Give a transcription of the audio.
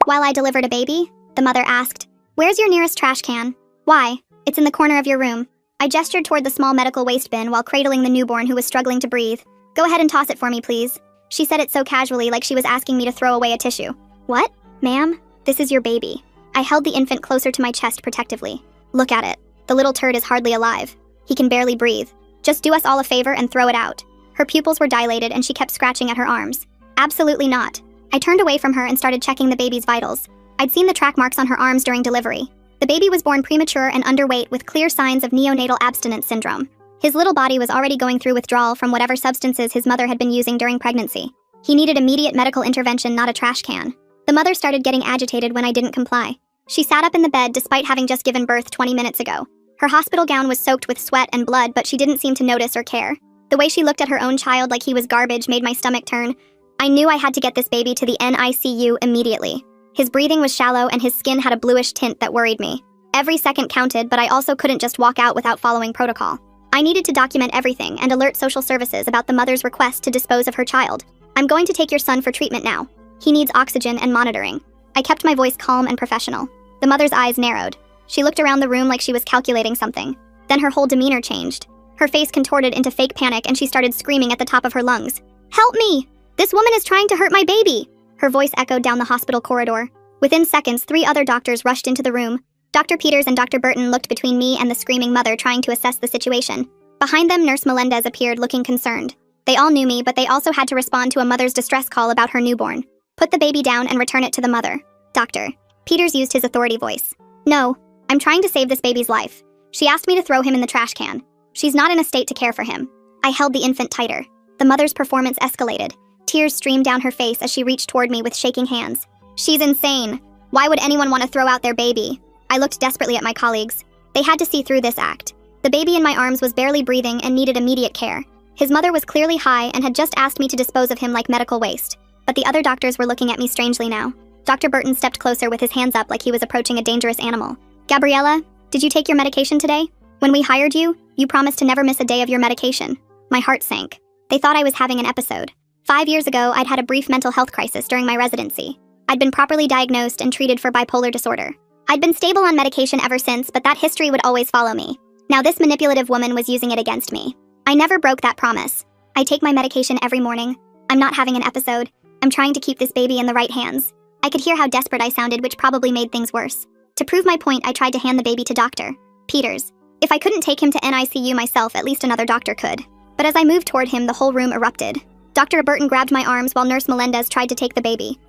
While I delivered a baby, the mother asked, "Where's your nearest trash can?" "Why? It's in the corner of your room." I gestured toward the small medical waste bin while cradling the newborn who was struggling to breathe. "Go ahead and toss it for me, please." She said it so casually, like she was asking me to throw away a tissue. "What? Ma'am, this is your baby." I held the infant closer to my chest protectively. "Look at it. The little turd is hardly alive. He can barely breathe. Just do us all a favor and throw it out." Her pupils were dilated and she kept scratching at her arms. "Absolutely not." I turned away from her and started checking the baby's vitals. I'd seen the track marks on her arms during delivery. The baby was born premature and underweight with clear signs of neonatal abstinence syndrome. His little body was already going through withdrawal from whatever substances his mother had been using during pregnancy. He needed immediate medical intervention, not a trash can. The mother started getting agitated when I didn't comply. She sat up in the bed despite having just given birth 20 minutes ago. Her hospital gown was soaked with sweat and blood, but she didn't seem to notice or care. The way she looked at her own child like he was garbage made my stomach turn. I knew I had to get this baby to the NICU immediately. His breathing was shallow and his skin had a bluish tint that worried me. Every second counted, but I also couldn't just walk out without following protocol. I needed to document everything and alert social services about the mother's request to dispose of her child. "I'm going to take your son for treatment now. He needs oxygen and monitoring." I kept my voice calm and professional. The mother's eyes narrowed. She looked around the room like she was calculating something. Then her whole demeanor changed. Her face contorted into fake panic and she started screaming at the top of her lungs. "Help me! This woman is trying to hurt my baby!" Her voice echoed down the hospital corridor. Within seconds, 3 other doctors rushed into the room. Dr. Peters and Dr. Burton looked between me and the screaming mother, trying to assess the situation. Behind them, Nurse Melendez appeared, looking concerned. They all knew me, but they also had to respond to a mother's distress call about her newborn. "Put the baby down and return it to the mother." "Doctor." Peters used his authority voice. "No, I'm trying to save this baby's life. She asked me to throw him in the trash can. She's not in a state to care for him." I held the infant tighter. The mother's performance escalated. Tears streamed down her face as she reached toward me with shaking hands. "She's insane. Why would anyone want to throw out their baby?" I looked desperately at my colleagues. They had to see through this act. The baby in my arms was barely breathing and needed immediate care. His mother was clearly high and had just asked me to dispose of him like medical waste. But the other doctors were looking at me strangely now. Dr. Burton stepped closer with his hands up like he was approaching a dangerous animal. "Gabriella, did you take your medication today? When we hired you, you promised to never miss a day of your medication." My heart sank. They thought I was having an episode. 5 years ago, I'd had a brief mental health crisis during my residency. I'd been properly diagnosed and treated for bipolar disorder. I'd been stable on medication ever since, but that history would always follow me. Now this manipulative woman was using it against me. I never broke that promise. I take my medication every morning. I'm not having an episode. I'm trying to keep this baby in the right hands. I could hear how desperate I sounded, which probably made things worse. To prove my point, I tried to hand the baby to Dr. Peters. If I couldn't take him to NICU myself, at least another doctor could. But as I moved toward him, the whole room erupted. Dr. Burton grabbed my arms while Nurse Melendez tried to take the baby.